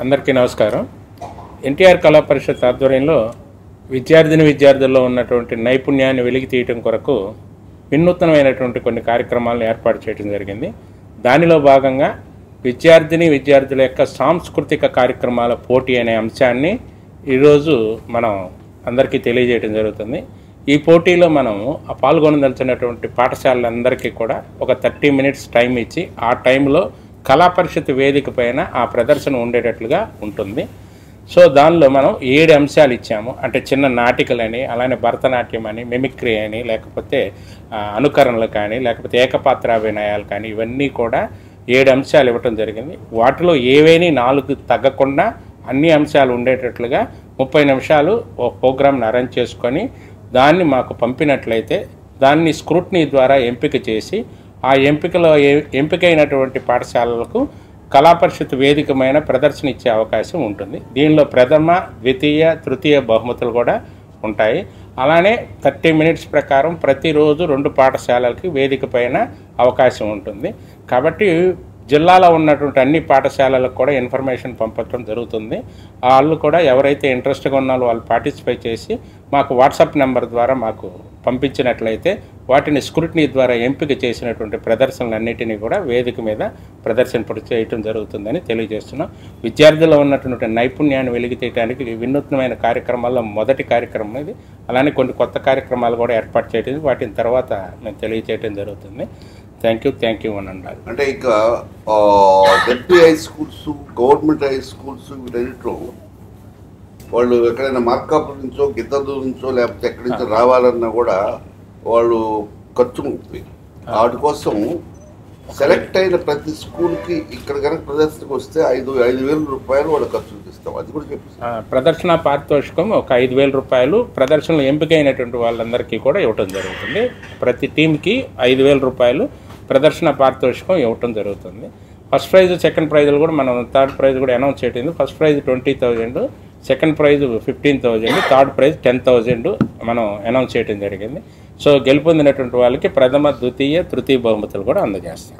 అందరికీ నమస్కారం. ఎన్టీఆర్ కళా పరిషత్ ఆధ్వర్యంలో విద్యార్థుల్లో ఉన్నటువంటి నైపుణ్యాన్ని వెలికి తీయటం కొరకు వినూత్నమైనటువంటి కొన్ని కార్యక్రమాలను ఏర్పాటు చేయడం జరిగింది. దానిలో భాగంగా విద్యార్థుల యొక్క సాంస్కృతిక కార్యక్రమాల పోటీ అనే అంశాన్ని ఈరోజు మనం అందరికీ తెలియజేయడం జరుగుతుంది. ఈ పోటీలో మనం పాల్గొనదలిచినటువంటి పాఠశాలలందరికీ కూడా ఒక 30 మినిట్స్ టైం ఇచ్చి ఆ టైంలో కళా పరిషత్ వేదిక పైన ఆ ప్రదర్శన ఉండేటట్లుగా ఉంటుంది. సో దానిలో మనం 7 అంశాలు ఇచ్చాము. అంటే చిన్న నాటికలని, అలానే భరతనాట్యం అని, మిమిక్రీ అని, లేకపోతే అనుకరణలు కానీ, లేకపోతే ఏకపాత్రాభినయాలు కానీ, ఇవన్నీ కూడా 7 అంశాలు ఇవ్వటం జరిగింది. వాటిలో ఏవేని 4 తగ్గకుండా అన్ని అంశాలు ఉండేటట్లుగా 30 నిమిషాలు ఒక ప్రోగ్రామ్ని అరేంజ్ చేసుకొని దాన్ని మాకు పంపినట్లయితే దాన్ని స్క్రూటినీ ద్వారా ఎంపిక చేసి ఆ ఎంపికైనటువంటి పాఠశాలలకు కళా పరిషత్ వేదికమైన ప్రదర్శన ఇచ్చే అవకాశం ఉంటుంది. దీనిలో ప్రథమ, ద్వితీయ, తృతీయ బహుమతులు కూడా ఉంటాయి. అలానే 30 మినిట్స్ ప్రకారం ప్రతిరోజు 2 పాఠశాలలకి వేదిక పైన అవకాశం ఉంటుంది. కాబట్టి జిల్లాలో ఉన్నటువంటి అన్ని పాఠశాలలకు కూడా ఇన్ఫర్మేషన్ పంపడం జరుగుతుంది. వాళ్ళు కూడా ఎవరైతే ఇంట్రెస్ట్గా ఉన్నారో వాళ్ళు పార్టిసిపేట్ చేసి మాకు వాట్సాప్ నెంబర్ ద్వారా మాకు పంపించినట్లయితే వాటిని స్క్రూటినీ ద్వారా ఎంపిక చేసినటువంటి ప్రదర్శనలన్నిటినీ కూడా వేదిక మీద ప్రదర్శన చేయటం జరుగుతుందని తెలియజేస్తున్నాం. విద్యార్థుల్లో ఉన్నటువంటి నైపుణ్యాన్ని వెలికి తీయడానికి వినూత్నమైన కార్యక్రమాల్లో మొదటి కార్యక్రమం ఇది. అలానే కొన్ని కొత్త కార్యక్రమాలు కూడా ఏర్పాటు చేయడం, వాటిని తర్వాత మేము తెలియజేయడం జరుగుతుంది. థ్యాంక్ యూ అని అన్నారు. అంటే ఇక ZP high schools, government high schools వీటన్నిటిలో వాళ్ళు ఎక్కడైనా మార్కాపురం నుంచో, గిద్దలూరు నుంచో, లేకపోతే ఎక్కడి నుంచో రావాలన్నా కూడా వాళ్ళు ఖర్చు ఉంటుంది. వాటి కోసం సెలెక్ట్ అయిన ప్రతి స్కూల్కి ఇక్కడ కనుక ప్రదర్శనకు వస్తే 5,000 రూపాయలు వాళ్ళు ఖర్చు ఇస్తాం. అది కూడా చెప్పేసి ప్రదర్శన పారితోషికం ఒక 5,000 రూపాయలు ప్రదర్శనలో ఎంపికైనటువంటి వాళ్ళందరికీ కూడా ఇవ్వటం జరుగుతుంది. ప్రతి టీంకి 5,000 రూపాయలు ప్రదర్శన పారితోషికం ఇవ్వటం జరుగుతుంది. ఫస్ట్ ప్రైజ్, సెకండ్ ప్రైజులు కూడా మనం థర్డ్ ప్రైజ్ కూడా అనౌన్స్ చేయడం. First prize 20,000, second prize 15,000, third prize 10,000 మనం అనౌన్స్ చేయడం జరిగింది. సో గెలుపొందినటువంటి వాళ్ళకి ప్రథమ, ద్వితీయ, తృతీయ బహుమతులు కూడా అందజేస్తాం.